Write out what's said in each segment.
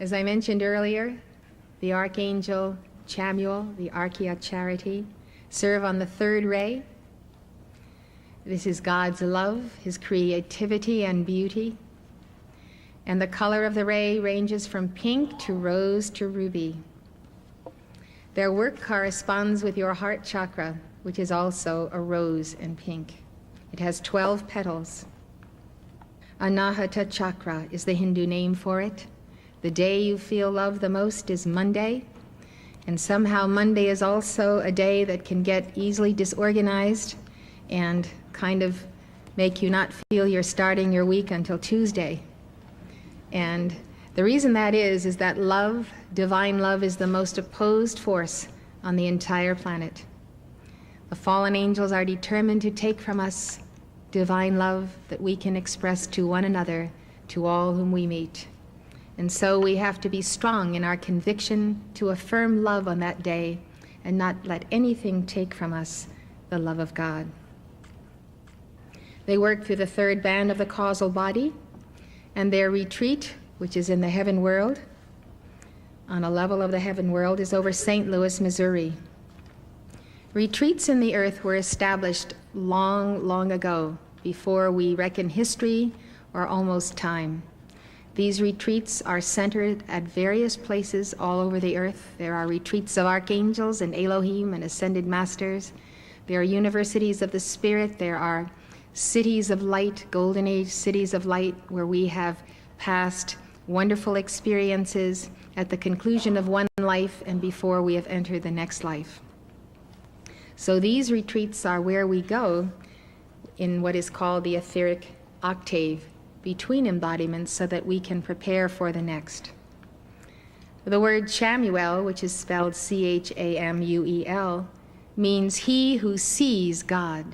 As I mentioned earlier, the Archangel Chamuel, the Archaea Charity, serve on the third ray. This is God's love, his creativity and beauty. And the color of the ray ranges from pink to rose to ruby. Their work corresponds with your heart chakra, which is also a rose and pink. It has 12 petals. Anahata chakra is the Hindu name for it. The day you feel love the most is Monday. And somehow Monday is also a day that can get easily disorganized and kind of make you not feel you're starting your week until Tuesday. And the reason that is that love, divine love, is the most opposed force on the entire planet. The fallen angels are determined to take from us divine love that we can express to one another, to all whom we meet. And so we have to be strong in our conviction to affirm love on that day and not let anything take from us the love of God. They work through the third band of the causal body, and their retreat, which is in the heaven world, on a level of the heaven world, is over St. Louis, Missouri. Retreats in the earth were established long, long ago, before we reckon history or almost time. These retreats are centered at various places all over the earth. There are retreats of archangels and Elohim and ascended masters. There are universities of the spirit. There are cities of light, golden age cities of light, where we have passed wonderful experiences at the conclusion of one life and before we have entered the next life. So these retreats are where we go in what is called the etheric octave between embodiments so that we can prepare for the next. The word Chamuel, which is spelled Chamuel, means he who sees God.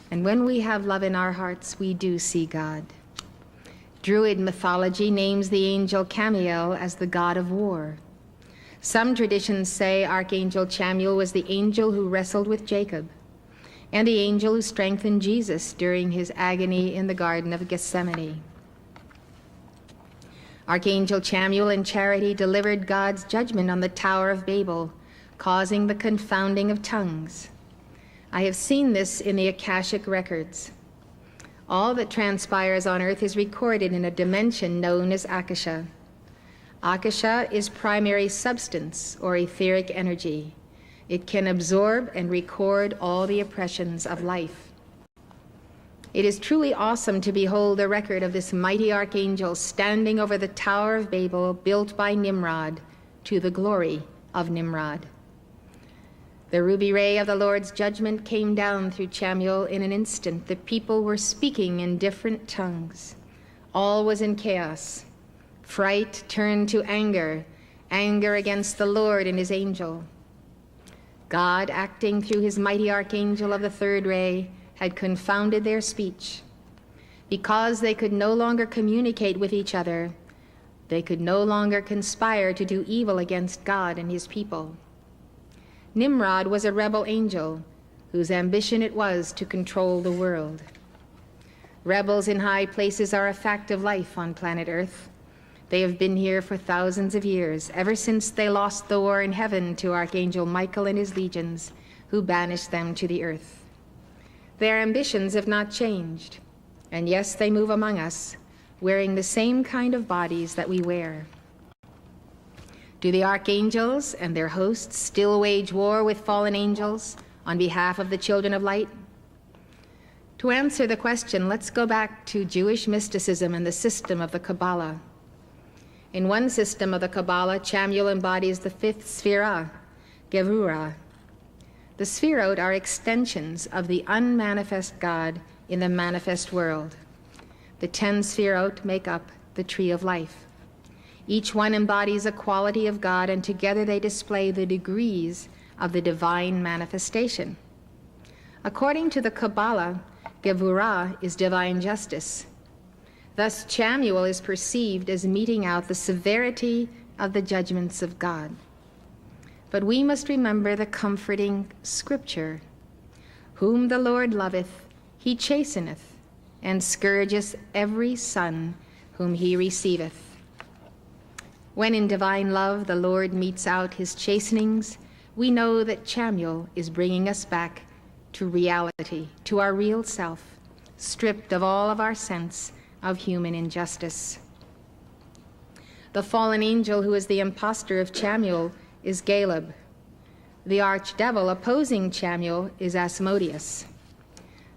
And when we have love in our hearts, we do see God. Druid mythology names the angel Chamuel as the god of war. Some traditions say Archangel Chamuel was the angel who wrestled with Jacob, and the angel who strengthened Jesus during his agony in the Garden of Gethsemane. Archangel Chamuel in charity delivered God's judgment on the Tower of Babel, causing the confounding of tongues. I have seen this in the Akashic records. All that transpires on earth is recorded in a dimension known as Akasha. Akasha is primary substance or etheric energy. It can absorb and record all the oppressions of life. It is truly awesome to behold the record of this mighty archangel standing over the Tower of Babel built by Nimrod to the glory of Nimrod. The ruby ray of the Lord's judgment came down through Chamuel in an instant. The people were speaking in different tongues. All was in chaos. Fright turned to anger, anger against the Lord and his angel. God, acting through his mighty archangel of the third ray, had confounded their speech. Because they could no longer communicate with each other, they could no longer conspire to do evil against God and his people. Nimrod was a rebel angel whose ambition it was to control the world. Rebels in high places are a fact of life on planet Earth. They have been here for thousands of years, ever since they lost the war in heaven to Archangel Michael and his legions, who banished them to the earth. Their ambitions have not changed, and yes, they move among us, wearing the same kind of bodies that we wear. Do the archangels and their hosts still wage war with fallen angels on behalf of the children of light? To answer the question, let's go back to Jewish mysticism and the system of the Kabbalah. In one system of the Kabbalah, Chamuel embodies the fifth sphira, Gevurah. The Sphirot are extensions of the unmanifest God in the manifest world. The 10 Sphirot make up the tree of life. Each one embodies a quality of God, and together they display the degrees of the divine manifestation. According to the Kabbalah, Gevurah is divine justice. Thus, Chamuel is perceived as meting out the severity of the judgments of God. But we must remember the comforting scripture. Whom the Lord loveth, he chasteneth, and scourgeth every son whom he receiveth. When in divine love the Lord metes out his chastenings, we know that Chamuel is bringing us back to reality, to our real self, stripped of all of our sense of human injustice. The fallen angel who is the impostor of Chamuel is Caleb. The archdevil opposing Chamuel is Asmodeus.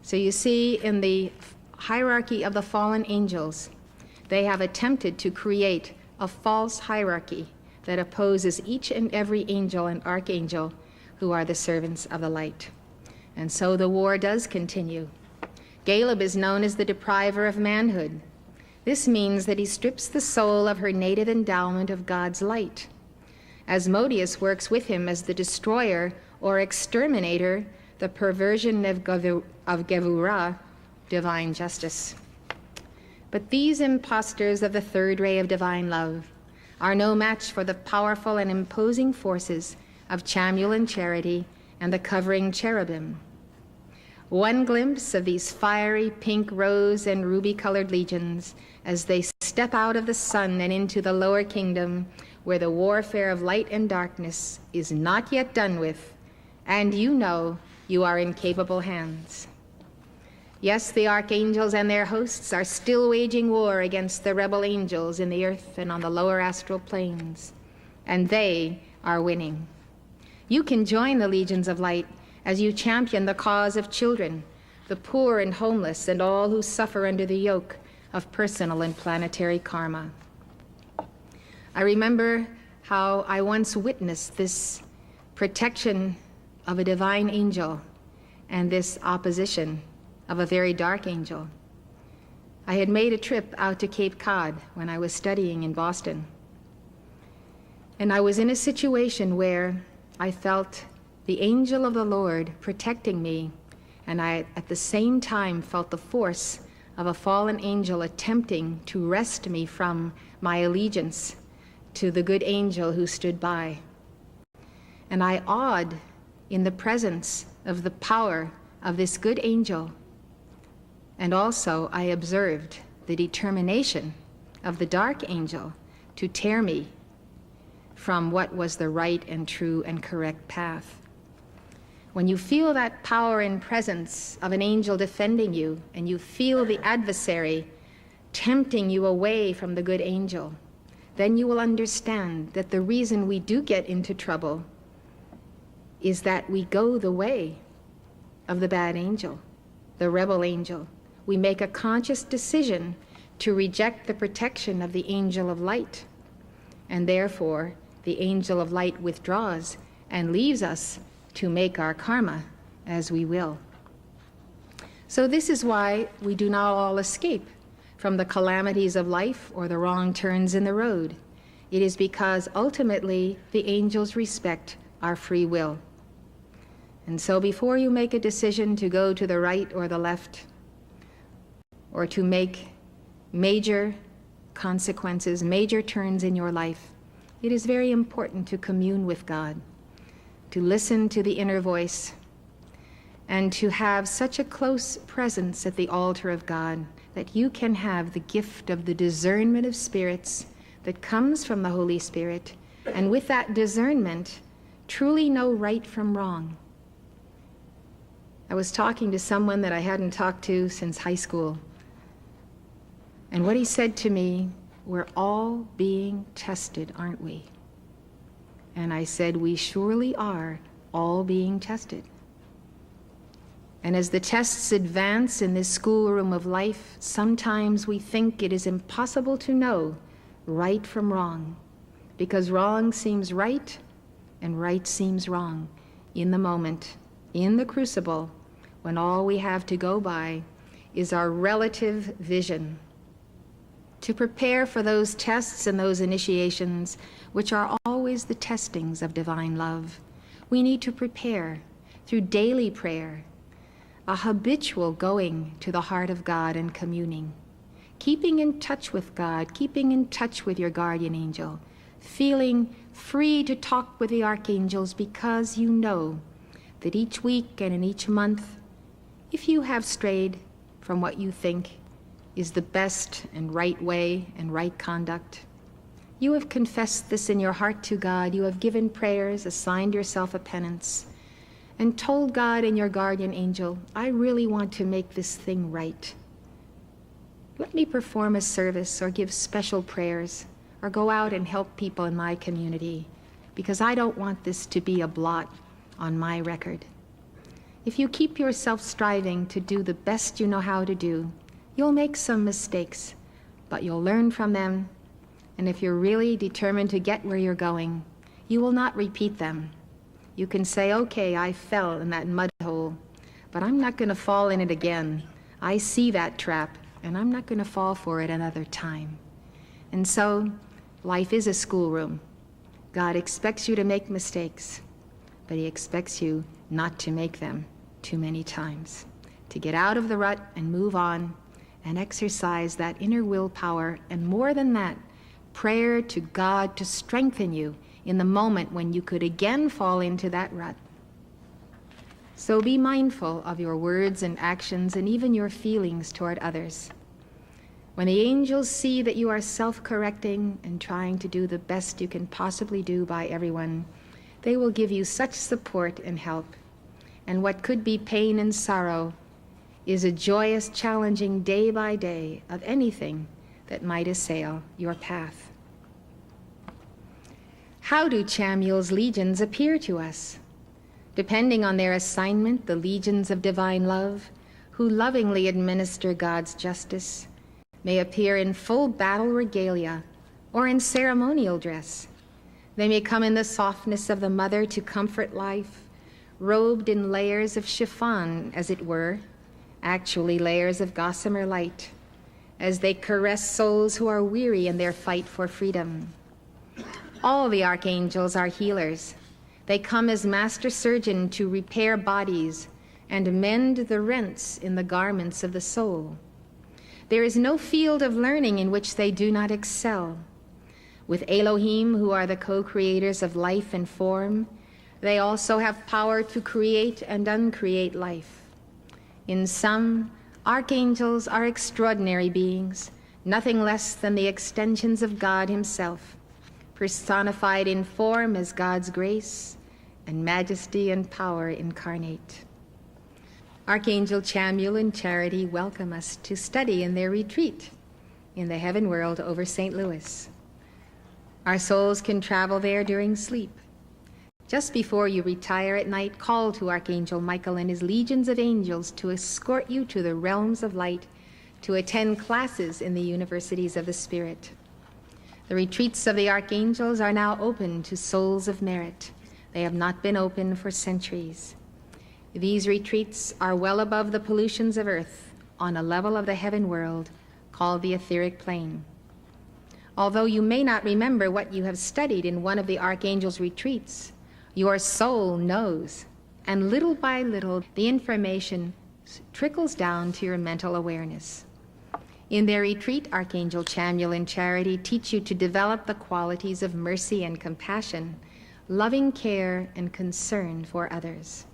So you see, in the hierarchy of the fallen angels, they have attempted to create a false hierarchy that opposes each and every angel and archangel who are the servants of the light. And so the war does continue. Caleb is known as the depriver of manhood. This means that he strips the soul of her native endowment of God's light. Asmodeus works with him as the destroyer or exterminator, the perversion of Gevurah, divine justice. But these impostors of the third ray of divine love are no match for the powerful and imposing forces of Chamuel and Charity and the covering cherubim. One glimpse of these fiery pink, rose, and ruby-colored legions as they step out of the sun and into the lower kingdom where the warfare of light and darkness is not yet done with, and you know you are in capable hands. Yes, the archangels and their hosts are still waging war against the rebel angels in the earth and on the lower astral planes, and they are winning. You can join the legions of light as you champion the cause of children, the poor and homeless, and all who suffer under the yoke of personal and planetary karma. I remember how I once witnessed this protection of a divine angel and this opposition of a very dark angel. I had made a trip out to Cape Cod when I was studying in Boston. And I was in a situation where I felt the angel of the Lord protecting me, and I at the same time felt the force of a fallen angel attempting to wrest me from my allegiance to the good angel who stood by. And I awed in the presence of the power of this good angel. And also I observed the determination of the dark angel to tear me from what was the right and true and correct path. When you feel that power and presence of an angel defending you, and you feel the adversary tempting you away from the good angel, then you will understand that the reason we do get into trouble is that we go the way of the bad angel, the rebel angel. We make a conscious decision to reject the protection of the angel of light, and therefore the angel of light withdraws and leaves us to make our karma as we will. So this is why we do not all escape from the calamities of life or the wrong turns in the road. It is because ultimately the angels respect our free will. And so before you make a decision to go to the right or the left, or to make major consequences, major turns in your life, it is very important to commune with God, to listen to the inner voice, and to have such a close presence at the altar of God that you can have the gift of the discernment of spirits that comes from the Holy Spirit, and with that discernment, truly know right from wrong. I was talking to someone that I hadn't talked to since high school, and what he said to me, we're all being tested, aren't we? And I said, we surely are all being tested. And as the tests advance in this schoolroom of life, sometimes we think it is impossible to know right from wrong, because wrong seems right and right seems wrong in the moment, in the crucible, when all we have to go by is our relative vision. To prepare for those tests and those initiations, which are always the testings of divine love, we need to prepare through daily prayer, a habitual going to the heart of God and communing, keeping in touch with God, keeping in touch with your guardian angel, feeling free to talk with the archangels, because you know that each week and in each month, if you have strayed from what you think is the best and right way and right conduct, You have confessed this in your heart to God. You have given prayers, assigned yourself a penance, and told God and your guardian angel, I really want to make this thing right. Let me perform a service or give special prayers or go out and help people in my community, because I don't want this to be a blot on my record. If you keep yourself striving to do the best you know how to do, you'll make some mistakes, but you'll learn from them. And if you're really determined to get where you're going, you will not repeat them. You can say, okay, I fell in that mud hole, but I'm not going to fall in it again. I see that trap, and I'm not going to fall for it another time. And so, life is a schoolroom. God expects you to make mistakes, but he expects you not to make them too many times, to get out of the rut and move on and exercise that inner willpower, and more than that, prayer to God to strengthen you in the moment when you could again fall into that rut. So be mindful of your words and actions and even your feelings toward others. When the angels see that you are self-correcting and trying to do the best you can possibly do by everyone, they will give you such support and help. And what could be pain and sorrow is a joyous challenging day by day of anything that might assail your path. How do Chamuel's legions appear to us? Depending on their assignment, the legions of divine love, who lovingly administer God's justice, may appear in full battle regalia or in ceremonial dress. They may come in the softness of the mother to comfort life, robed in layers of chiffon, as it were, actually layers of gossamer light, as they caress souls who are weary in their fight for freedom. All the archangels are healers. They come as master surgeon to repair bodies and mend the rents in the garments of the soul. There is no field of learning in which they do not excel. With Elohim, who are the co-creators of life and form, they also have power to create and uncreate life. In sum, archangels are extraordinary beings, nothing less than the extensions of God himself, personified in form as God's grace and majesty and power incarnate. Archangel Chamuel and Charity welcome us to study in their retreat in the heaven world over St. Louis. Our souls can travel there during sleep. Just before you retire at night, call to Archangel Michael and his legions of angels to escort you to the realms of light to attend classes in the universities of the Spirit. The retreats of the archangels are now open to souls of merit. They have not been open for centuries. These retreats are well above the pollutions of earth, on a level of the heaven world called the etheric plane. Although you may not remember what you have studied in one of the archangels' retreats, your soul knows, and little by little the information trickles down to your mental awareness. In their retreat, Archangel Chamuel and Charity teach you to develop the qualities of mercy and compassion, loving care and concern for others.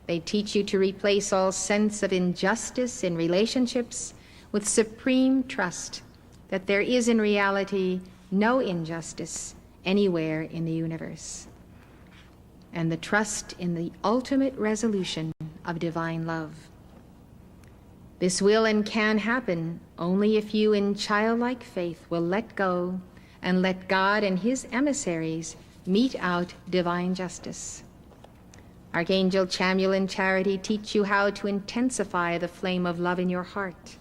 They teach you to replace all sense of injustice in relationships with supreme trust that there is in reality no injustice anywhere in the universe, and the trust in the ultimate resolution of divine love. This will and can happen only if you in childlike faith will let go and let God and his emissaries mete out divine justice. Archangel Chamuel and Charity teach you how to intensify the flame of love in your heart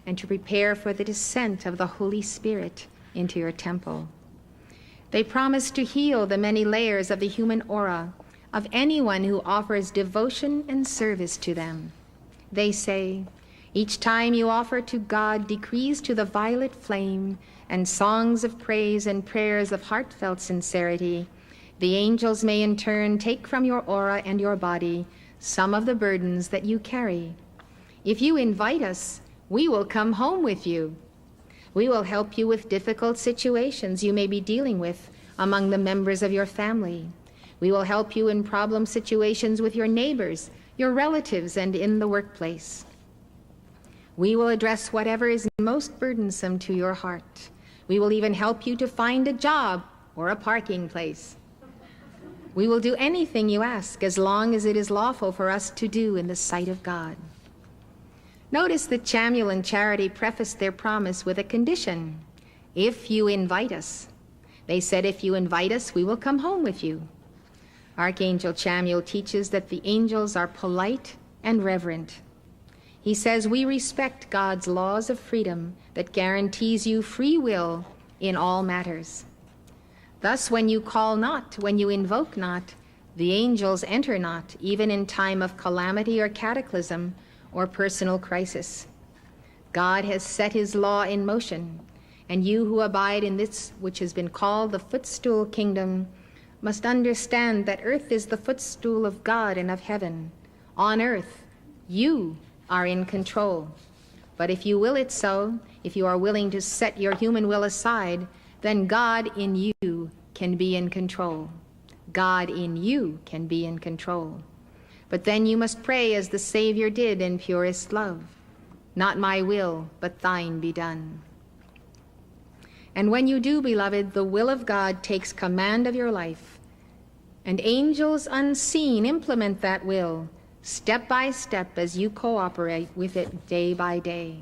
and to prepare for the descent of the Holy Spirit into your temple. They promise to heal the many layers of the human aura of anyone who offers devotion and service to them. They say, each time you offer to God decrees to the violet flame and songs of praise and prayers of heartfelt sincerity, the angels may in turn take from your aura and your body some of the burdens that you carry. If you invite us, we will come home with you. We will help you with difficult situations you may be dealing with among the members of your family. We will help you in problem situations with your neighbors, your relatives, and in the workplace. We will address whatever is most burdensome to your heart, We will even help you to find a job or a parking place. We will do anything you ask as long as it is lawful for us to do in the sight of God. Notice that Chamuel and Charity prefaced their promise with a condition. If you invite us. They said, if you invite us, we will come home with you. Archangel Chamuel teaches that the angels are polite and reverent. He says we respect God's laws of freedom that guarantees you free will in all matters. Thus, when you call not, when you invoke not, the angels enter not, even in time of calamity or cataclysm or personal crisis. God has set his law in motion, and you who abide in this which has been called the footstool kingdom must understand that earth is the footstool of God and of heaven. On earth, you are in control. But if you will it so, if you are willing to set your human will aside, then God in you can be in control. God in you can be in control. But then you must pray as the Savior did in purest love. Not my will, but thine be done. And when you do, beloved, the will of God takes command of your life, and angels unseen implement that will, step by step as you cooperate with it day by day.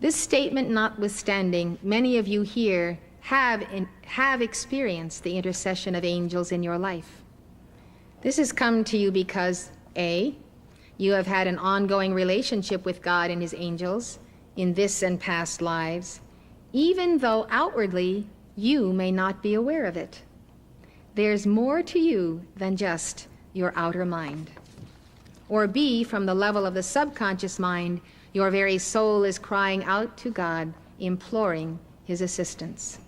This statement notwithstanding, many of you here have experienced the intercession of angels in your life. This has come to you because, A, you have had an ongoing relationship with God and his angels in this and past lives, even though outwardly you may not be aware of it. There's more to you than just your outer mind. Or B, from the level of the subconscious mind, your very soul is crying out to God, imploring his assistance.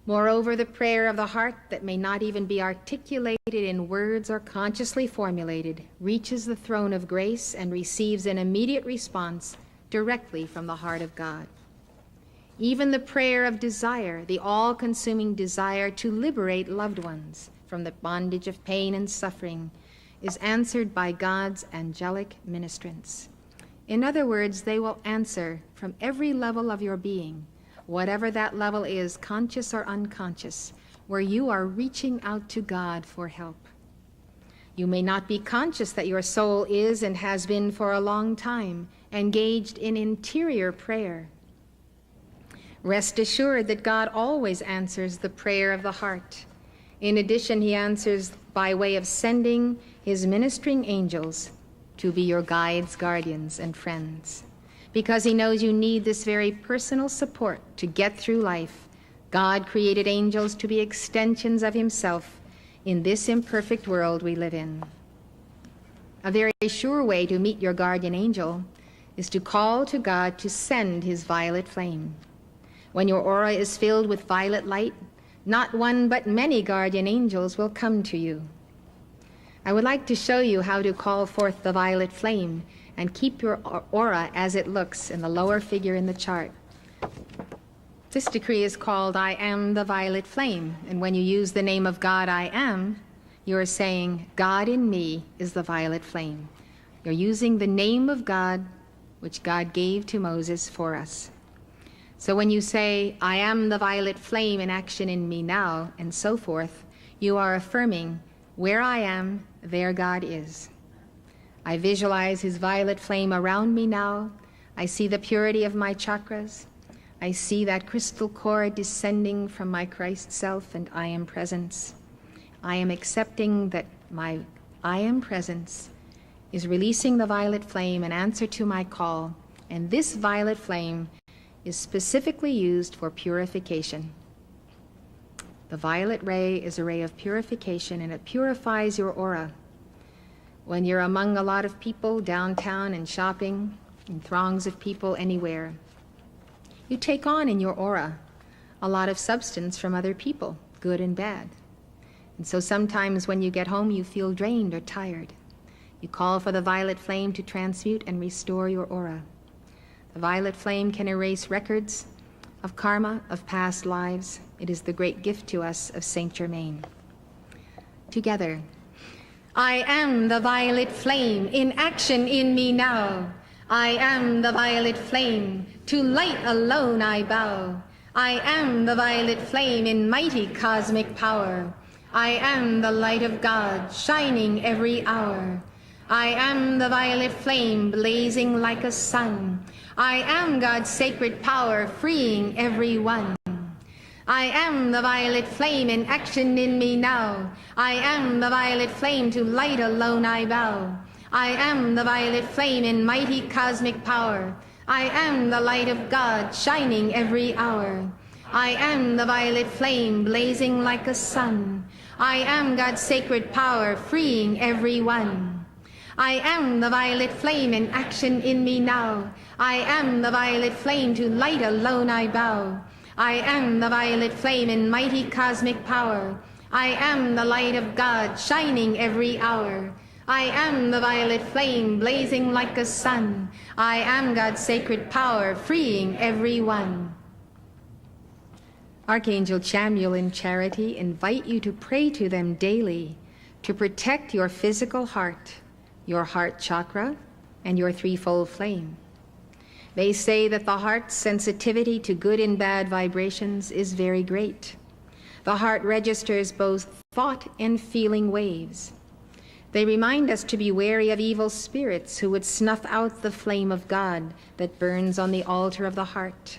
Moreover, the prayer of the heart that may not even be articulated in words or consciously formulated reaches the throne of grace and receives an immediate response directly from the heart of God. Even the prayer of desire, the all-consuming desire to liberate loved ones from the bondage of pain and suffering, is answered by God's angelic ministrants. In other words, they will answer from every level of your being, whatever that level is, conscious or unconscious, where you are reaching out to God for help. You may not be conscious that your soul is and has been for a long time engaged in interior prayer. Rest assured that God always answers the prayer of the heart. In addition, he answers by way of sending his ministering angels to be your guides, guardians, and friends. Because he knows you need this very personal support to get through life, God created angels to be extensions of himself in this imperfect world we live in. A very sure way to meet your guardian angel is to call to God to send his violet flame. When your aura is filled with violet light, not one but many guardian angels will come to you. I would like to show you how to call forth the violet flame and keep your aura as it looks in the lower figure in the chart. This decree is called I am the violet flame, and when you use the name of God I am, you are saying God in me is the violet flame. You're using the name of God which God gave to Moses for us. So when you say, I am the violet flame in action in me now, and so forth, you are affirming, where I am, there God is. I visualize his violet flame around me now. I see the purity of my chakras. I see that crystal core descending from my Christ self and I am presence. I am accepting that my I am presence is releasing the violet flame in answer to my call, and this violet flame is specifically used for purification. The violet ray is a ray of purification, and it purifies your aura. When you're among a lot of people downtown and shopping, in throngs of people anywhere, you take on in your aura a lot of substance from other people, good and bad. And so sometimes when you get home, you feel drained or tired. You call for the violet flame to transmute and restore your aura. The violet flame can erase records of karma, of past lives. It is the great gift to us of Saint Germain. Together, I am the violet flame in action in me now. I am the violet flame, to light alone I bow. I am the violet flame in mighty cosmic power. I am the light of God, shining every hour. I am the violet flame, blazing like a sun. I am God's sacred power, freeing everyone. I am the violet flame in action in me now. I am the violet flame, to light alone I bow. I am the violet flame in mighty cosmic power. I am the light of God, shining every hour. I am the violet flame, blazing like a sun. I am God's sacred power, freeing everyone. I am the violet flame in action in me now. I am the violet flame, to light alone I bow. I am the violet flame in mighty cosmic power. I am the light of God, shining every hour. I am the violet flame, blazing like a sun. I am God's sacred power, freeing everyone. Archangel Chamuel and Charity invite you to pray to them daily to protect your physical heart, your heart chakra, and your threefold flame. They say that the heart's sensitivity to good and bad vibrations is very great. The heart registers both thought and feeling waves. They remind us to be wary of evil spirits who would snuff out the flame of God that burns on the altar of the heart.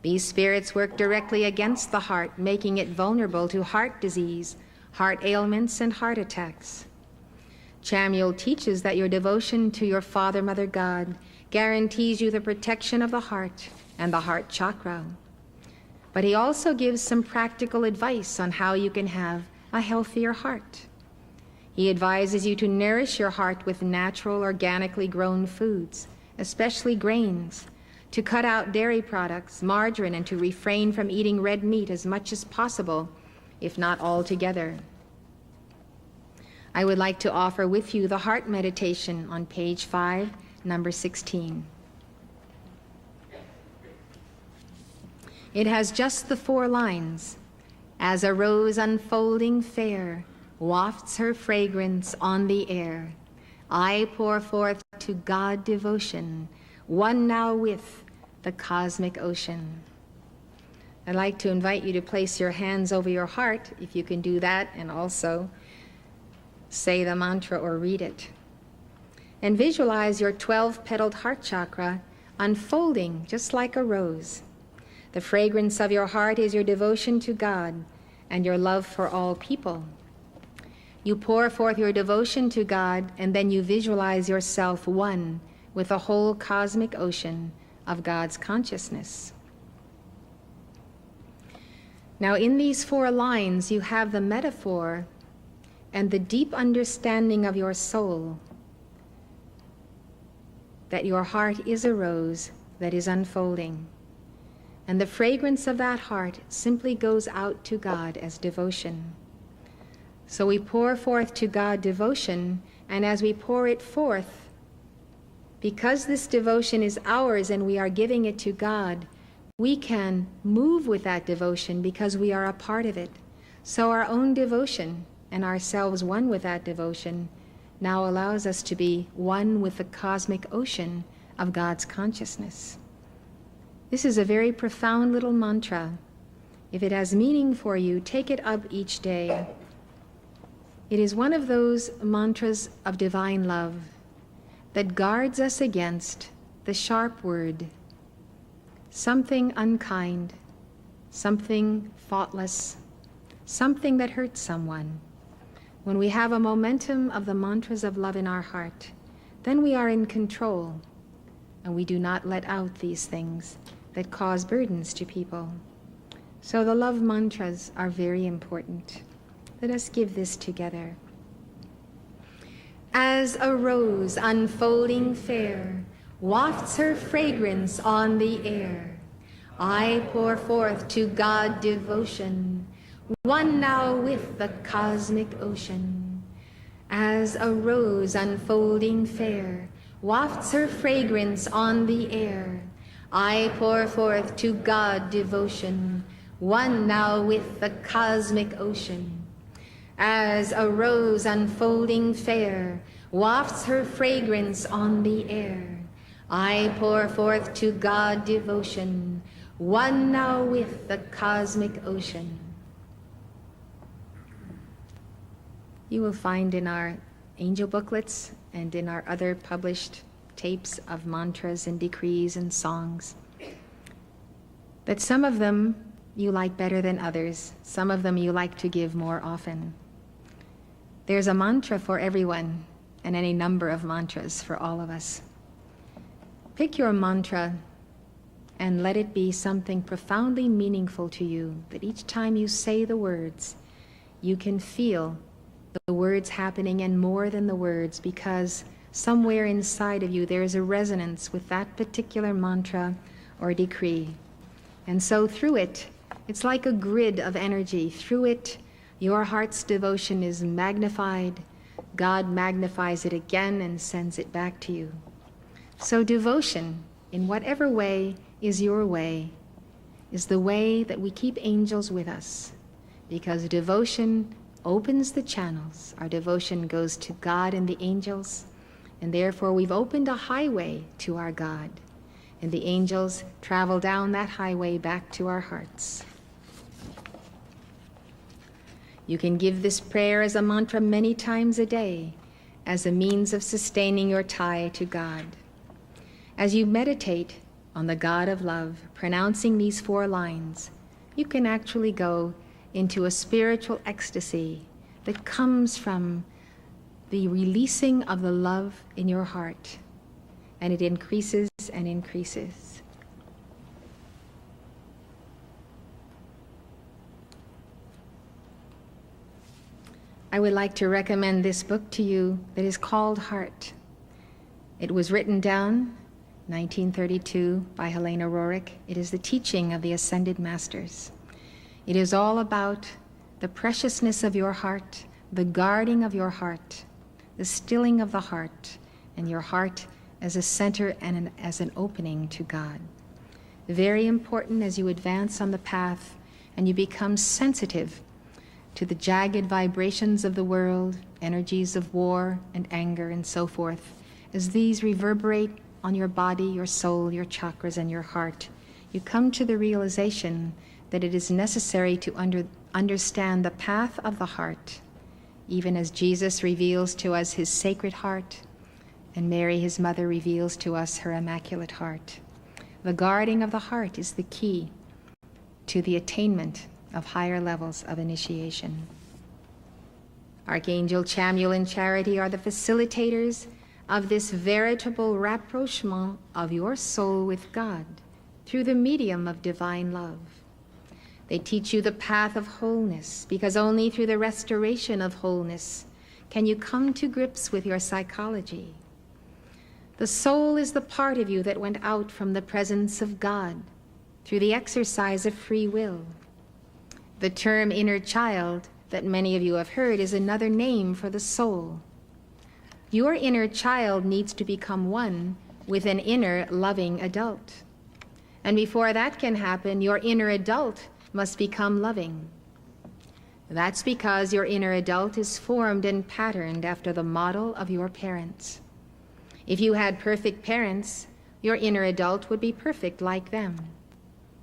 These spirits work directly against the heart, making it vulnerable to heart disease, heart ailments, and heart attacks. Chamuel teaches that your devotion to your Father, Mother God guarantees you the protection of the heart and the heart chakra. But he also gives some practical advice on how you can have a healthier heart. He advises you to nourish your heart with natural, organically grown foods, especially grains, to cut out dairy products, margarine, and to refrain from eating red meat as much as possible, if not altogether. I would like to offer with you the heart meditation on page 5, number 16. It has just the 4 lines. As a rose unfolding fair wafts her fragrance on the air, I pour forth to God devotion, one now with the cosmic ocean. I'd like to invite you to place your hands over your heart, if you can do that, and also say the mantra or read it. And visualize your 12-petaled heart chakra unfolding just like a rose. The fragrance of your heart is your devotion to God and your love for all people. You pour forth your devotion to God, and then you visualize yourself one with the whole cosmic ocean of God's consciousness. Now, in these 4 lines, you have the metaphor and the deep understanding of your soul, that your heart is a rose that is unfolding, and the fragrance of that heart simply goes out to God as devotion. So we pour forth to God devotion, and as we pour it forth, because this devotion is ours and we are giving it to God, we can move with that devotion because we are a part of it. So our own devotion and ourselves one with that devotion now allows us to be one with the cosmic ocean of God's consciousness. This is a very profound little mantra. If it has meaning for you, take it up each day. It is one of those mantras of divine love that guards us against the sharp word, something unkind, something thoughtless, something that hurts someone. When we have a momentum of the mantras of love in our heart, then we are in control, and we do not let out these things that cause burdens to people. So the love mantras are very important. Let us give this together. As a rose unfolding fair wafts her fragrance on the air, I pour forth to God devotion, one now with the cosmic ocean. As a rose unfolding fair wafts her fragrance on the air, I pour forth to God devotion, one now with the cosmic ocean. As a rose unfolding fair wafts her fragrance on the air, I pour forth to God devotion, one now with the cosmic ocean. You will find in our angel booklets and in our other published tapes of mantras and decrees and songs that some of them you like better than others, some of them you like to give more often. There's a mantra for everyone and any number of mantras for all of us. Pick your mantra and let it be something profoundly meaningful to you, that each time you say the words, you can feel the words happening and more than the words, because somewhere inside of you there is a resonance with that particular mantra or decree. And so through it, it's like a grid of energy. Through it, your heart's devotion is magnified. God magnifies it again and sends it back to you. So devotion, in whatever way is your way, is the way that we keep angels with us, because devotion opens the channels. Our devotion goes to God and the angels, and therefore we've opened a highway to our God, and the angels travel down that highway back to our hearts. You can give this prayer as a mantra many times a day, as a means of sustaining your tie to God. As you meditate on the God of love, pronouncing these 4 lines, you can actually go into a spiritual ecstasy that comes from the releasing of the love in your heart, and it increases and increases. I would like to recommend this book to you that is called Heart. It was written down 1932 by Helena Roerich. It is the teaching of the Ascended Masters. It is all about the preciousness of your heart, the guarding of your heart, the stilling of the heart, and your heart as a center and as an opening to God. Very important as you advance on the path and you become sensitive to the jagged vibrations of the world, energies of war and anger and so forth. As these reverberate on your body, your soul, your chakras, and your heart, you come to the realization that it is necessary to understand the path of the heart, even as Jesus reveals to us his sacred heart, and Mary, his mother, reveals to us her immaculate heart. The guarding of the heart is the key to the attainment of higher levels of initiation. Archangel Chamuel and Charity are the facilitators of this veritable rapprochement of your soul with God through the medium of divine love. They teach you the path of wholeness, because only through the restoration of wholeness can you come to grips with your psychology. The soul is the part of you that went out from the presence of God through the exercise of free will. The term inner child that many of you have heard is another name for the soul. Your inner child needs to become one with an inner loving adult. And before that can happen, your inner adult must become loving. That's because your inner adult is formed and patterned after the model of your parents. If you had perfect parents, your inner adult would be perfect like them.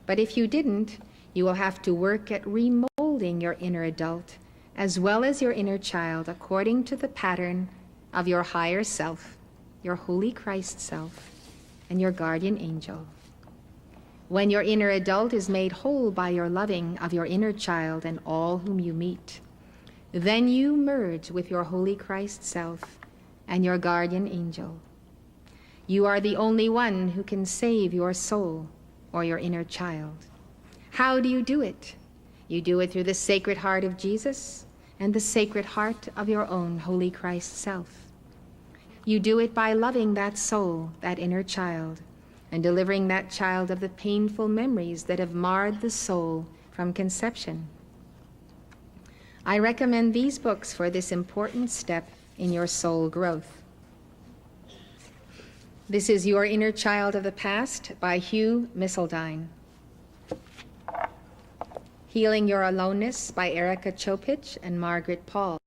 But if you didn't, you will have to work at remolding your inner adult as well as your inner child according to the pattern of your higher self, your Holy Christ self, and your guardian angel. When your inner adult is made whole by your loving of your inner child and all whom you meet, then you merge with your Holy Christ self and your guardian angel. You are the only one who can save your soul or your inner child. How do you do it? You do it through the Sacred Heart of Jesus and the Sacred Heart of your own Holy Christ self. You do it by loving that soul, that inner child, and delivering that child of the painful memories that have marred the soul from conception. I recommend these books for this important step in your soul growth. This is Your Inner Child of the Past by Hugh Missildine. Healing Your Aloneness by Erica Chopich and Margaret Paul.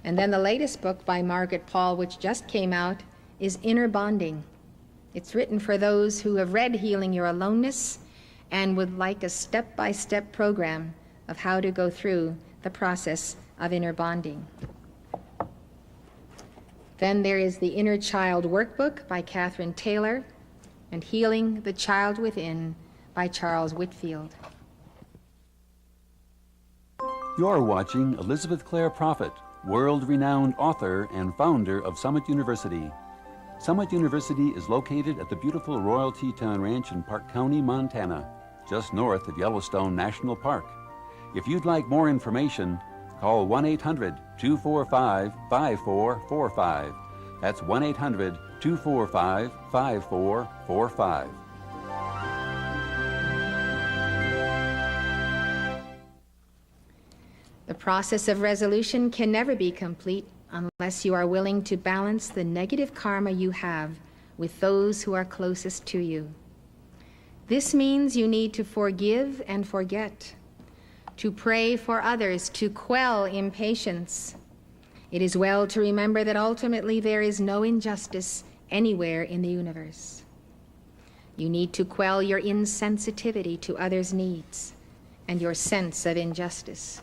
And then the latest book by Margaret Paul, which just came out, is inner bonding. It's written for those who have read Healing Your Aloneness and would like a step-by-step program of how to go through the process of inner bonding. Then there is the Inner Child Workbook by Catherine Taylor and Healing the Child Within by Charles Whitfield. You're watching Elizabeth Clare Prophet, world-renowned author and founder of Summit University. Summit University is located at the beautiful Royal Teton Ranch in Park County, Montana, just north of Yellowstone National Park. If you'd like more information, call 1-800-245-5445. That's 1-800-245-5445. The process of resolution can never be complete unless you are willing to balance the negative karma you have with those who are closest to you. This means you need to forgive and forget, to pray for others, to quell impatience. It is well to remember that ultimately there is no injustice anywhere in the universe. You need to quell your insensitivity to others' needs and your sense of injustice.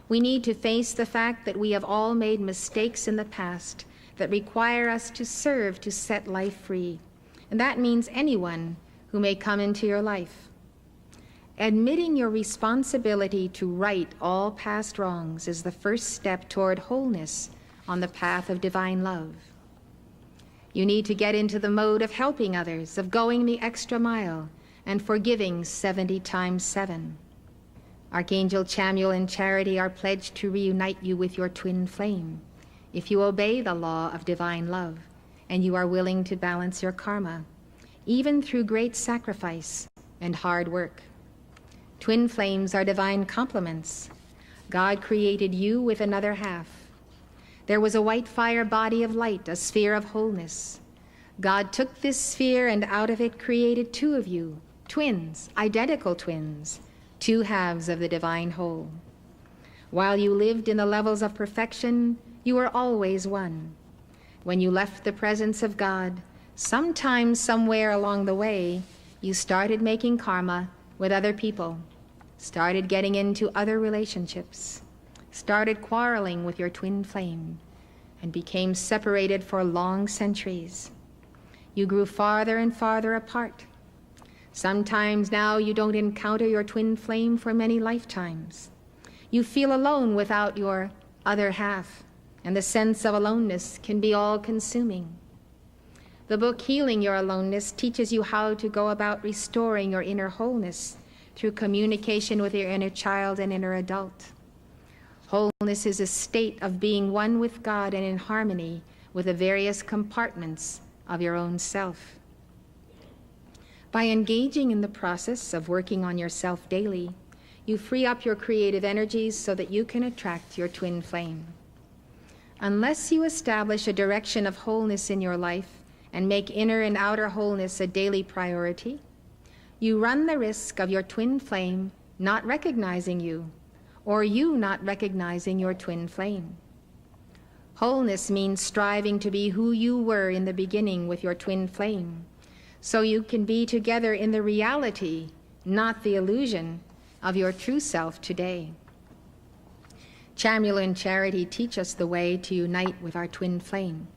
We need to face the fact that we have all made mistakes in the past that require us to serve to set life free. And that means anyone who may come into your life. Admitting your responsibility to right all past wrongs is the first step toward wholeness on the path of divine love. You need to get into the mode of helping others, of going the extra mile, and forgiving 70 times 7. Archangel Chamuel and Charity are pledged to reunite you with your twin flame if you obey the law of divine love and you are willing to balance your karma, even through great sacrifice and hard work. Twin flames are divine complements. God created you with another half. There was a white fire body of light, a sphere of wholeness. God took this sphere and out of it created two of you, twins, identical twins, two halves of the divine whole. While you lived in the levels of perfection, you were always one. When you left the presence of God, sometime, somewhere along the way, you started making karma with other people, started getting into other relationships, started quarreling with your twin flame, and became separated for long centuries. You grew farther and farther apart. Sometimes now you don't encounter your twin flame for many lifetimes. You feel alone without your other half, and the sense of aloneness can be all-consuming. The book Healing Your Aloneness teaches you how to go about restoring your inner wholeness through communication with your inner child and inner adult. Wholeness is a state of being one with God and in harmony with the various compartments of your own self. By engaging in the process of working on yourself daily, you free up your creative energies so that you can attract your twin flame. Unless you establish a direction of wholeness in your life and make inner and outer wholeness a daily priority, you run the risk of your twin flame not recognizing you, or you not recognizing your twin flame. Wholeness means striving to be who you were in the beginning with your twin flame, so you can be together in the reality, not the illusion, of your true self today. Chamuel and Charity teach us the way to unite with our twin flame.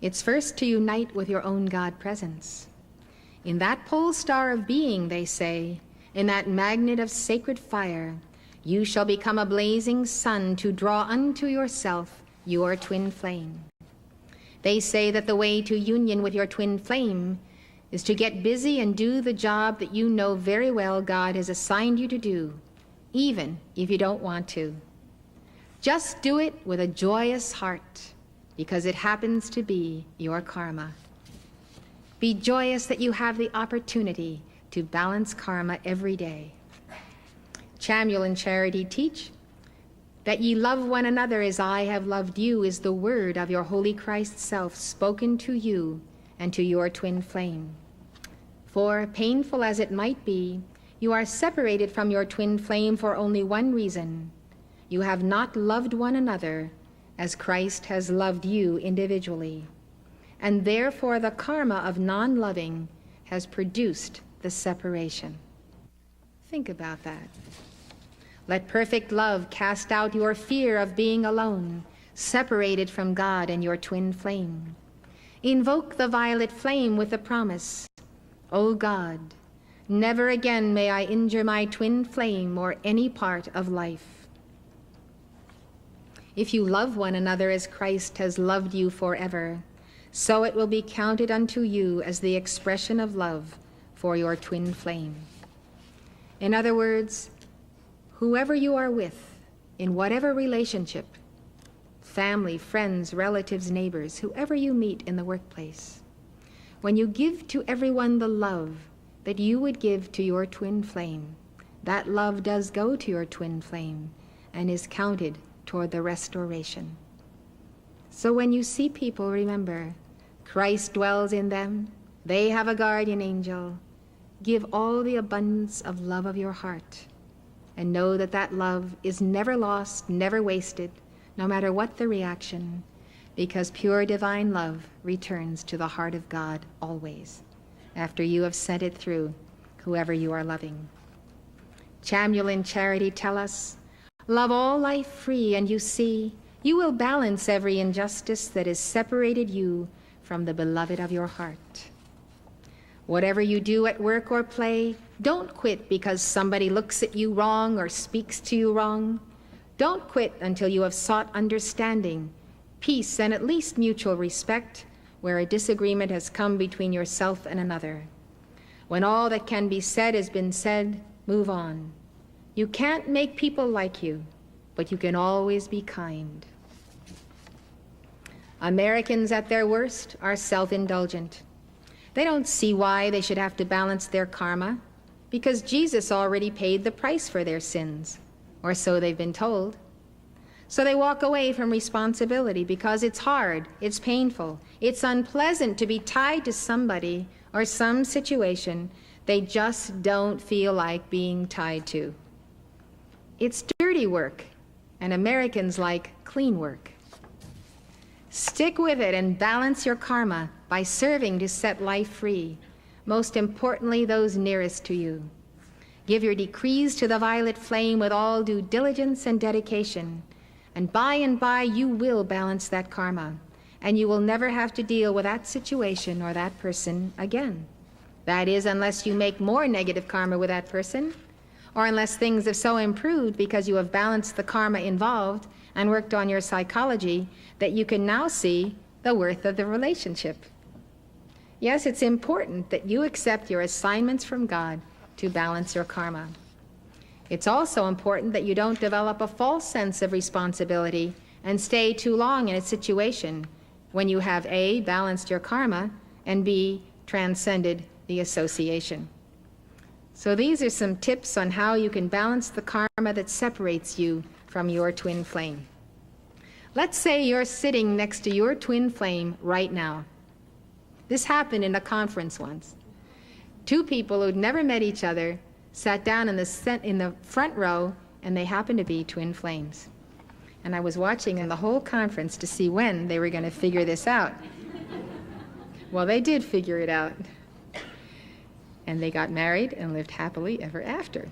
It's first to unite with your own God presence. In that pole star of being, they say, in that magnet of sacred fire, you shall become a blazing sun to draw unto yourself your twin flame. They say that the way to union with your twin flame is to get busy and do the job that you know very well God has assigned you to do, even if you don't want to. Just do it with a joyous heart, because it happens to be your karma. Be joyous that you have the opportunity to balance karma every day. Chamuel and Charity teach that ye love one another as I have loved you is the word of your holy Christ self spoken to you and to your twin flame. For, painful as it might be, you are separated from your twin flame for only one reason. You have not loved one another as Christ has loved you individually. and therefore the karma of non-loving has produced the separation. Think about that. Let perfect love cast out your fear of being alone, separated from God and your twin flame. Invoke the violet flame with the promise, O God, never again may I injure my twin flame or any part of life. If you love one another as Christ has loved you forever, so it will be counted unto you as the expression of love for your twin flame. In other words, whoever you are with, in whatever relationship, family, friends, relatives, neighbors, whoever you meet in the workplace, when you give to everyone the love that you would give to your twin flame, that love does go to your twin flame and is counted toward the restoration. So when you see people, remember, Christ dwells in them, they have a guardian angel. Give all the abundance of love of your heart, and know that that love is never lost, never wasted, no matter what the reaction, because pure divine love returns to the heart of God always, after you have sent it through whoever you are loving. Chamuel and Charity tell us, love all life free, and you see, you will balance every injustice that has separated you from the beloved of your heart. Whatever you do at work or play, don't quit because somebody looks at you wrong or speaks to you wrong. Don't quit until you have sought understanding, peace, and at least mutual respect where a disagreement has come between yourself and another. When all that can be said has been said, move on. You can't make people like you, but you can always be kind. Americans at their worst are self-indulgent. They don't see why they should have to balance their karma, because Jesus already paid the price for their sins, or so they've been told. So they walk away from responsibility because it's hard, it's painful, it's unpleasant to be tied to somebody or some situation they just don't feel like being tied to. It's dirty work, and Americans like clean work. Stick with it and balance your karma by serving to set life free, most importantly those nearest to you. Give your decrees to the violet flame with all due diligence and dedication, and by you will balance that karma, and you will never have to deal with that situation or that person again. That is, unless you make more negative karma with that person, or unless things have so improved because you have balanced the karma involved and worked on your psychology that you can now see the worth of the relationship. Yes, it's important that you accept your assignments from God to balance your karma. It's also important that you don't develop a false sense of responsibility and stay too long in a situation when you have A, balanced your karma, and B, transcended the association. So these are some tips on how you can balance the karma that separates you from your twin flame. Let's say you're sitting next to your twin flame right now. This happened in a conference once. Two people who'd never met each other sat down in the front row, and they happened to be twin flames. And I was watching in the whole conference to see when they were going to figure this out. Well, they did figure it out. And they got married and lived happily ever after.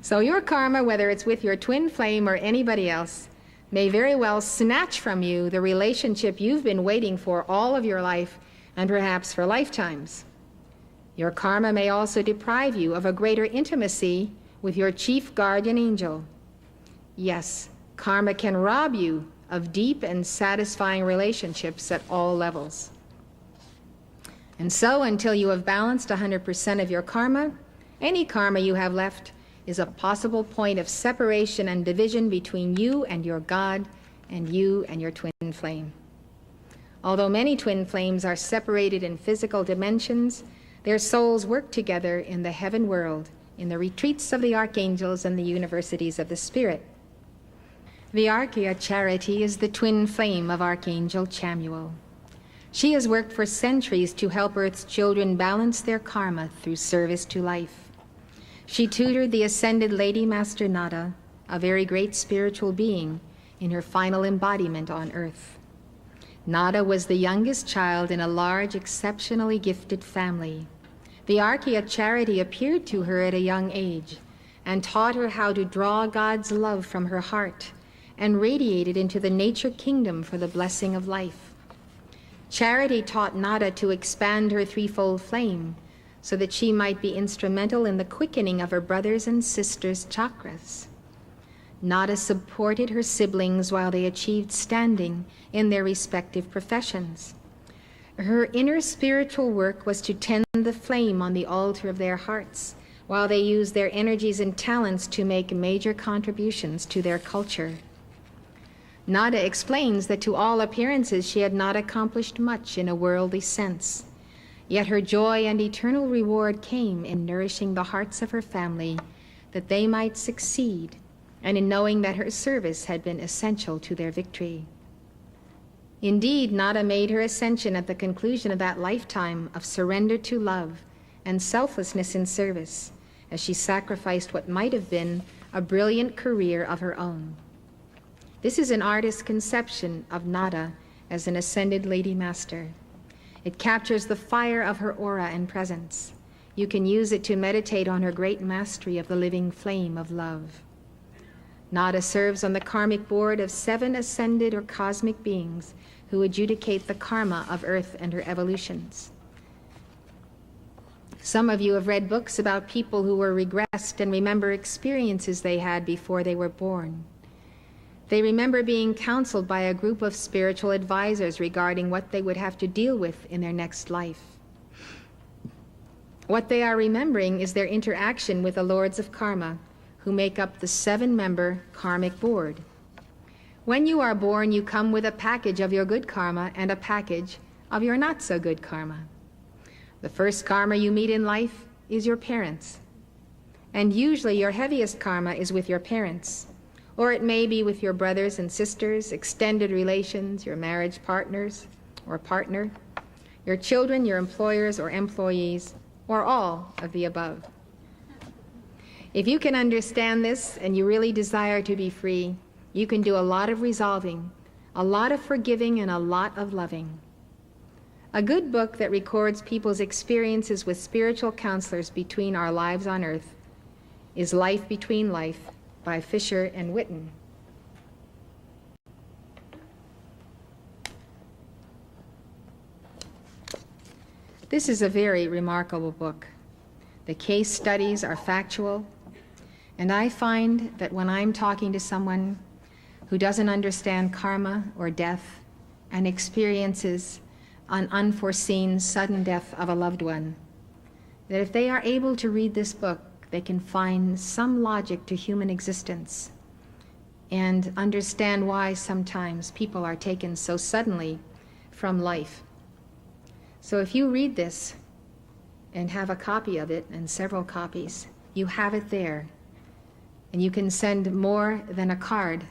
So your karma, whether it's with your twin flame or anybody else, may very well snatch from you the relationship you've been waiting for all of your life, and perhaps for lifetimes. Your karma may also deprive you of a greater intimacy with your chief guardian angel. Yes, karma can rob you of deep and satisfying relationships at all levels. And so, until you have balanced 100% of your karma, any karma you have left is a possible point of separation and division between you and your God, and you and your twin flame. Although many twin flames are separated in physical dimensions, their souls work together in the heaven world, in the retreats of the archangels and the universities of the spirit. The Archaea Charity is the twin flame of Archangel Chamuel. She has worked for centuries to help Earth's children balance their karma through service to life. She tutored the ascended Lady Master Nada, a very great spiritual being, in her final embodiment on Earth. Nada was the youngest child in a large, exceptionally gifted family. The Archaea Charity appeared to her at a young age and taught her how to draw God's love from her heart and radiate it into the nature kingdom for the blessing of life. Charity taught Nada to expand her threefold flame so that she might be instrumental in the quickening of her brothers and sisters' chakras. Nada supported her siblings while they achieved standing in their respective professions. Her inner spiritual work was to tend the flame on the altar of their hearts, while they used their energies and talents to make major contributions to their culture. Nada explains that to all appearances she had not accomplished much in a worldly sense, yet her joy and eternal reward came in nourishing the hearts of her family that they might succeed, and in knowing that her service had been essential to their victory. Indeed, Nada made her ascension at the conclusion of that lifetime of surrender to love and selflessness in service, as she sacrificed what might have been a brilliant career of her own. This is an artist's conception of Nada as an ascended Lady Master. It captures the fire of her aura and presence. You can use it to meditate on her great mastery of the living flame of love. Nada serves on the karmic board of 7 ascended or cosmic beings who adjudicate the karma of Earth and her evolutions. Some of you have read books about people who were regressed and remember experiences they had before they were born. They remember being counseled by a group of spiritual advisors regarding what they would have to deal with in their next life. What they are remembering is their interaction with the Lords of Karma, who make up the 7-member karmic board. When you are born, you come with a package of your good karma and a package of your not so good karma. The first karma you meet in life is your parents. And usually your heaviest karma is with your parents, or it may be with your brothers and sisters, extended relations, your marriage partners or partner, your children, your employers or employees, or all of the above. If you can understand this and you really desire to be free, you can do a lot of resolving, a lot of forgiving, and a lot of loving. A good book that records people's experiences with spiritual counselors between our lives on earth is Life Between Life by Fisher and Whitten. This is a very remarkable book. The case studies are factual, and I find that when I'm talking to someone who doesn't understand karma or death and experiences an unforeseen sudden death of a loved one, that if they are able to read this book, they can find some logic to human existence and understand why sometimes people are taken so suddenly from life. So if you read this and have a copy of it and several copies, you have it there, and you can send more than a card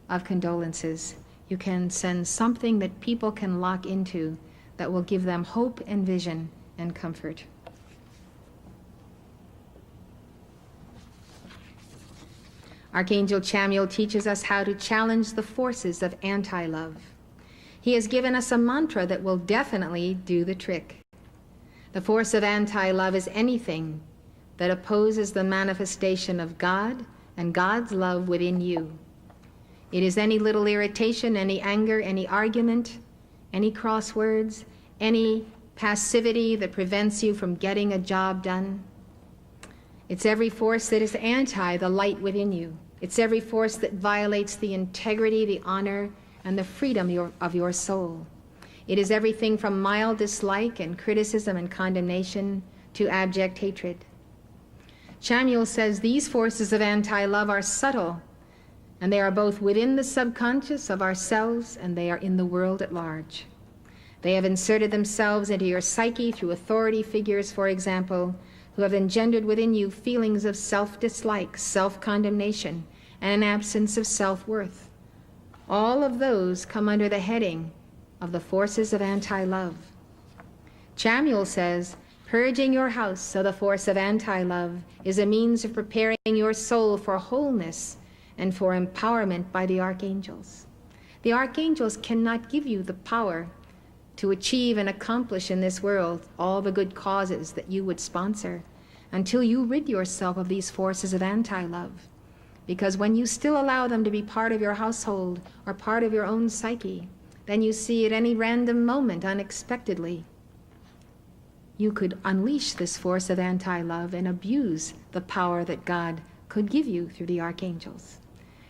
of condolences. You can send something that people can lock into that will give them hope and vision and comfort. Archangel Chamuel teaches us how to challenge the forces of anti-love. He has given us a mantra that will definitely do the trick. The force of anti-love is anything that opposes the manifestation of God and God's love within you. It is any little irritation, any anger, any argument, any crosswords, any passivity that prevents you from getting a job done. It's every force that is anti the light within you. It's every force that violates the integrity, the honor, and the freedom of your soul. It is everything from mild dislike and criticism and condemnation to abject hatred. Chamuel says these forces of anti-love are subtle, and they are both within the subconscious of ourselves and they are in the world at large. They have inserted themselves into your psyche through authority figures, for example, who have engendered within you feelings of self-dislike, self-condemnation, and an absence of self-worth. All of those come under the heading of the forces of anti-love. Chamuel says, purging your house of the force of anti-love is a means of preparing your soul for wholeness and for empowerment by the archangels. The archangels cannot give you the power to achieve and accomplish in this world all the good causes that you would sponsor until you rid yourself of these forces of anti-love. Because when you still allow them to be part of your household or part of your own psyche, then you see at any random moment, unexpectedly, you could unleash this force of anti-love and abuse the power that God could give you through the archangels.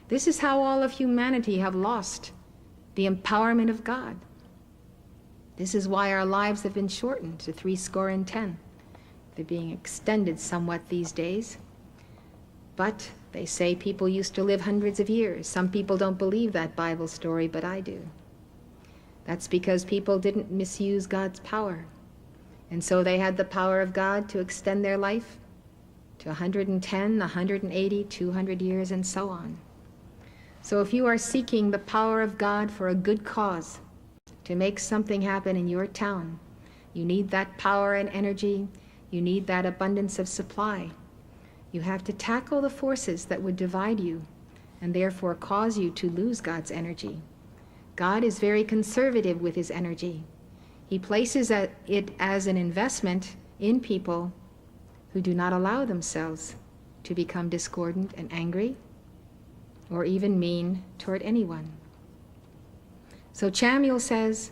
This is how all of humanity have lost the empowerment of God. This is why our lives have been shortened to 70. They're being extended somewhat these days. But they say people used to live hundreds of years. Some people don't believe that Bible story, but I do. That's because people didn't misuse God's power. And so they had the power of God to extend their life to 110, 180, 200 years, and so on. So if you are seeking the power of God for a good cause, to make something happen in your town, you need that power and energy, you need that abundance of supply. You have to tackle the forces that would divide you and therefore cause you to lose God's energy. God is very conservative with his energy. He places it as an investment in people who do not allow themselves to become discordant and angry or even mean toward anyone. So Chamuel says,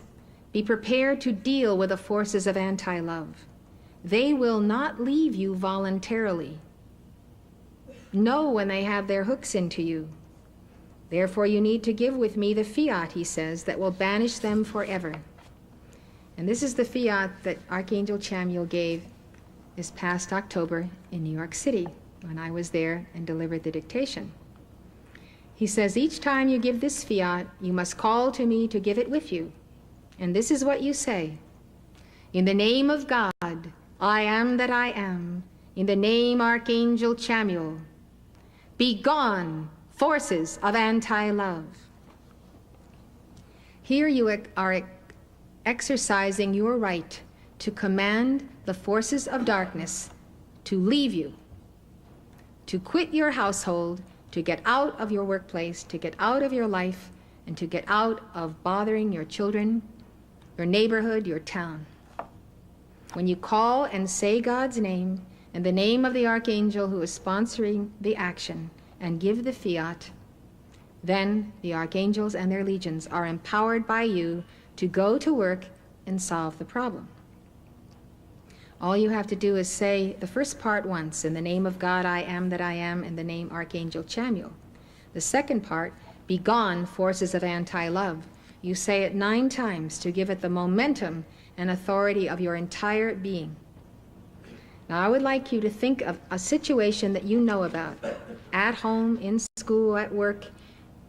be prepared to deal with the forces of anti-love. They will not leave you voluntarily. Know when they have their hooks into you. Therefore you need to give with me the fiat, he says, that will banish them forever. And this is the fiat that Archangel Chamuel gave this past October in New York City when I was there and delivered the dictation. He says, each time you give this fiat, you must call to me to give it with you. And this is what you say. In the name of God, I am that I am. In the name Archangel Chamuel. Be gone, forces of anti-love. Here you are exercising your right to command the forces of darkness to leave you, to quit your household, to get out of your workplace, to get out of your life, and to get out of bothering your children, your neighborhood, your town. When you call and say God's name and the name of the archangel who is sponsoring the action and give the fiat, then the archangels and their legions are empowered by you to go to work and solve the problem. All you have to do is say the first part once, in the name of God I am that I am, in the name Archangel Chamuel. The second part, be gone, forces of anti-love. You say it 9 times to give it the momentum and authority of your entire being. Now I would like you to think of a situation that you know about, at home, in school, at work,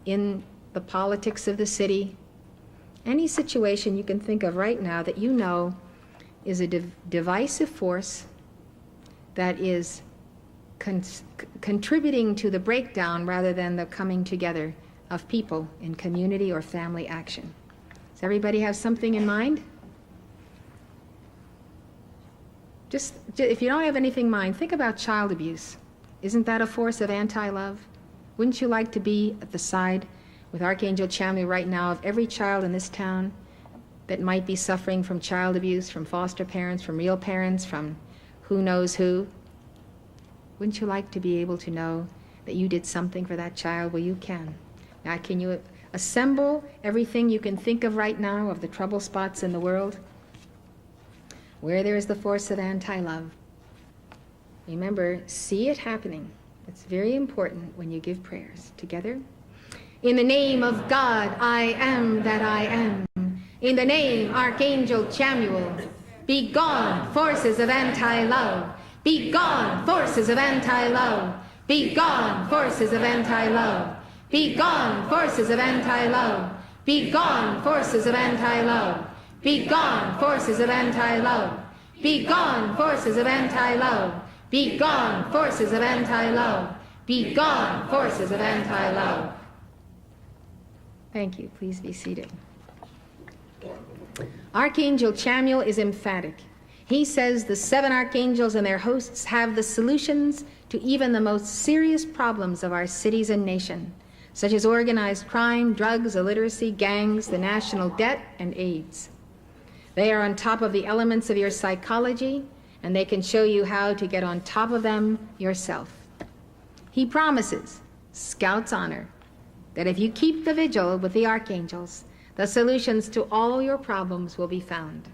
in the politics of the city. Any situation you can think of right now that you know is a divisive force that is contributing to the breakdown rather than the coming together of people in community or family action. Does everybody have something in mind? Just if you don't have anything in mind, think about child abuse. Isn't that a force of anti-love? Wouldn't you like to be at the side with Archangel Chamuel right now of every child in this town that might be suffering from child abuse, from foster parents, from real parents, from who knows who? Wouldn't you like to be able to know that you did something for that child? Well, you can. Now, can you assemble everything you can think of right now of the trouble spots in the world where there is the force of anti-love? Remember, see it happening. It's very important when you give prayers. Together? In the name of God, I am that I am. In the name Archangel Chamuel. Be gone, forces of anti-love. Be gone, forces of anti-love. Be gone, forces of anti-love. Be gone, forces of anti-love. Be gone, forces of anti-love. Be gone, forces of anti-love. Be gone, forces of anti-love. Be gone, forces of anti-love. Be gone, forces of anti-love. Thank you. Please be seated. Archangel Chamuel is emphatic. He says the 7 archangels and their hosts have the solutions to even the most serious problems of our cities and nation. such as organized crime, drugs, illiteracy, gangs, the national debt, and AIDS. They are on top of the elements of your psychology, and they can show you how to get on top of them yourself. He promises, Scout's honor, that if you keep the vigil with the archangels, the solutions to all your problems will be found.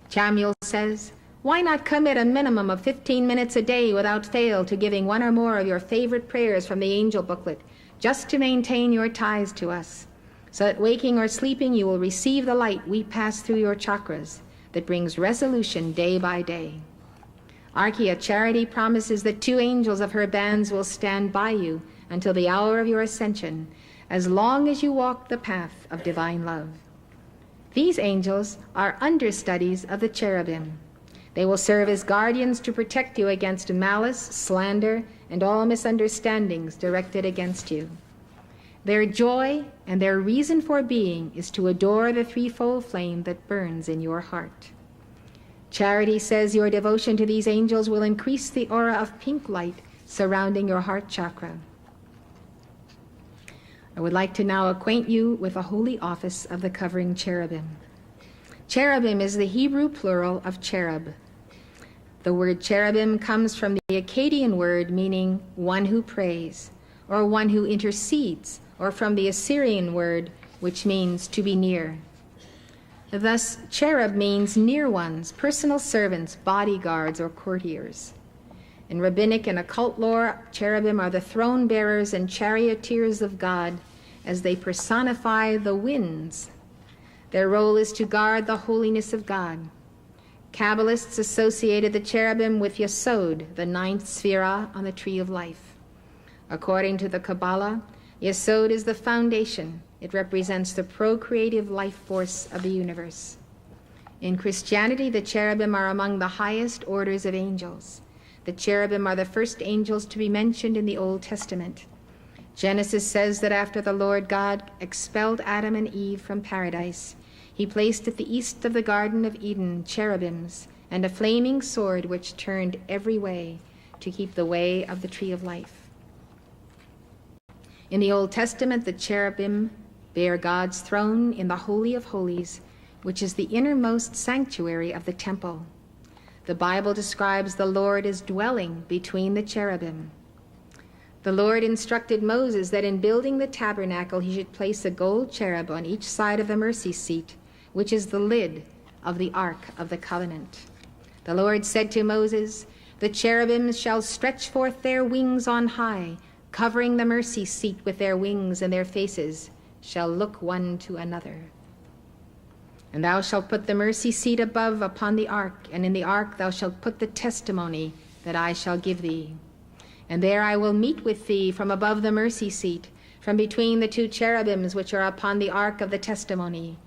Chamuel says, why not commit a minimum of 15 minutes a day without fail to giving one or more of your favorite prayers from the angel booklet, just to maintain your ties to us, so that waking or sleeping you will receive the light we pass through your chakras that brings resolution day by day. Archaea Charity promises that 2 angels of her bands will stand by you until the hour of your ascension, as long as you walk the path of divine love. These angels are understudies of the cherubim. They will serve as guardians to protect you against malice, slander, and all misunderstandings directed against you. Their joy and their reason for being is to adore the threefold flame that burns in your heart. Charity says your devotion to these angels will increase the aura of pink light surrounding your heart chakra. I would like to now acquaint you with the holy office of the covering cherubim. Cherubim is the Hebrew plural of cherub. The word cherubim comes from the Akkadian word meaning one who prays, or one who intercedes, or from the Assyrian word which means to be near. Thus, cherub means near ones, personal servants, bodyguards, or courtiers. In rabbinic and occult lore, cherubim are the throne bearers and charioteers of God as they personify the winds. Their role is to guard the holiness of God. Kabbalists associated the cherubim with Yesod, the 9th sphera on the tree of life. According to the Kabbalah, Yesod is the foundation. It represents the procreative life force of the universe. In Christianity, the cherubim are among the highest orders of angels. The cherubim are the first angels to be mentioned in the Old Testament. Genesis says that after the Lord God expelled Adam and Eve from paradise, he placed at the east of the Garden of Eden cherubims and a flaming sword which turned every way to keep the way of the tree of life. In the Old Testament, the cherubim bear God's throne in the Holy of Holies, which is the innermost sanctuary of the temple. The Bible describes the Lord as dwelling between the cherubim. The Lord instructed Moses that in building the tabernacle he should place a gold cherub on each side of the mercy seat, which is the lid of the Ark of the Covenant. The Lord said to Moses, the cherubim shall stretch forth their wings on high, covering the mercy seat with their wings, and their faces shall look one to another. And thou shalt put the mercy seat above upon the ark, and in the ark thou shalt put the testimony that I shall give thee. And there I will meet with thee from above the mercy seat, from between the 2 cherubims which are upon the ark of the testimony.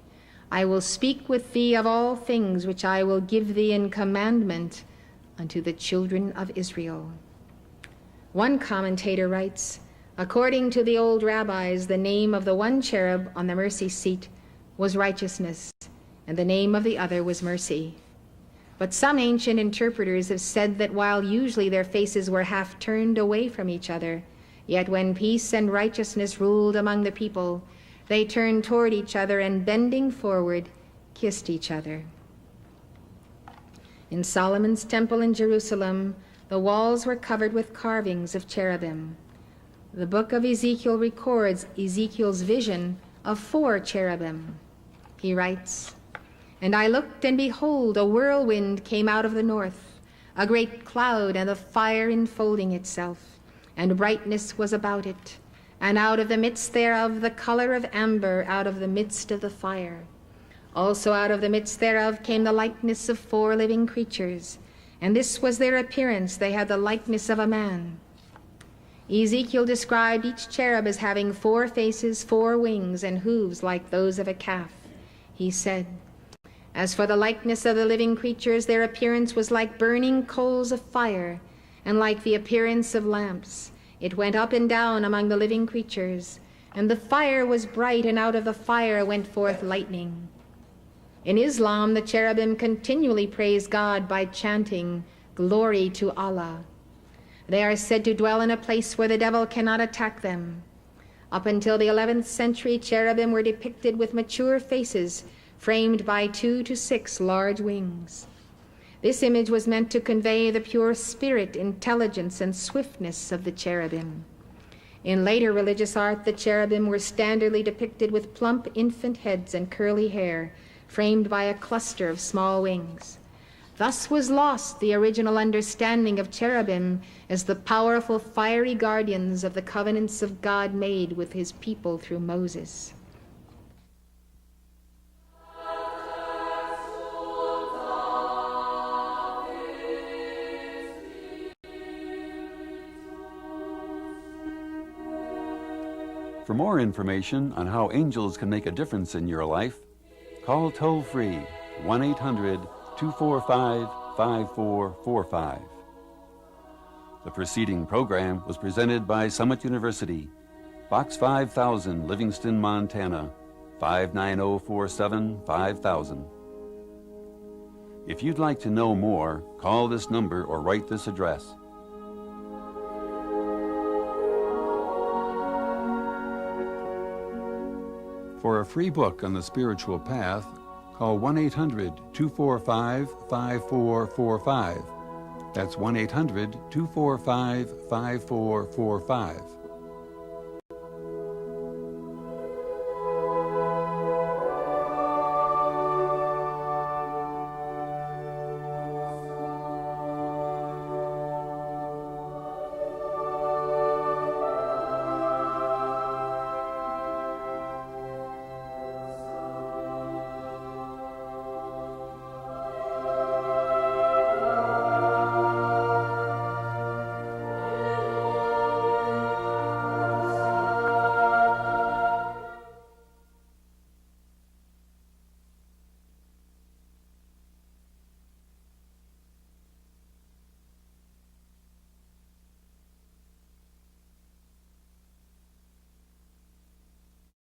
I will speak with thee of all things which I will give thee in commandment unto the children of Israel. One commentator writes, according to the old rabbis, the name of the one cherub on the mercy seat was righteousness, and the name of the other was mercy. But some ancient interpreters have said that while usually their faces were half turned away from each other, yet when peace and righteousness ruled among the people, they turned toward each other and, bending forward, kissed each other. In Solomon's temple in Jerusalem, the walls were covered with carvings of cherubim. The book of Ezekiel records Ezekiel's vision of 4 cherubim. He writes, and I looked, and behold, a whirlwind came out of the north, a great cloud, and a fire enfolding itself, and brightness was about it. And out of the midst thereof the color of amber out of the midst of the fire. Also out of the midst thereof came the likeness of 4 living creatures, and this was their appearance. They had the likeness of a man. Ezekiel described each cherub as having 4 faces, 4 wings, and hooves like those of a calf. He said, as for the likeness of the living creatures, their appearance was like burning coals of fire, and like the appearance of lamps. It went up and down among the living creatures, and the fire was bright, and out of the fire went forth lightning. In Islam, the cherubim continually praise God by chanting, glory to Allah. They are said to dwell in a place where the devil cannot attack them. Up until the 11th century, cherubim were depicted with mature faces, framed by 2 to 6 large wings. This image was meant to convey the pure spirit, intelligence, and swiftness of the cherubim. In later religious art, the cherubim were standardly depicted with plump infant heads and curly hair, framed by a cluster of small wings. Thus was lost the original understanding of cherubim as the powerful fiery guardians of the covenants of God made with his people through Moses. For more information on how angels can make a difference in your life, call toll-free 1-800-245-5445. The preceding program was presented by Summit University, Box 5000, Livingston, Montana, 59047 5000. If you'd like to know more, call this number or write this address. For a free book on the spiritual path, call 1-800-245-5445. That's 1-800-245-5445.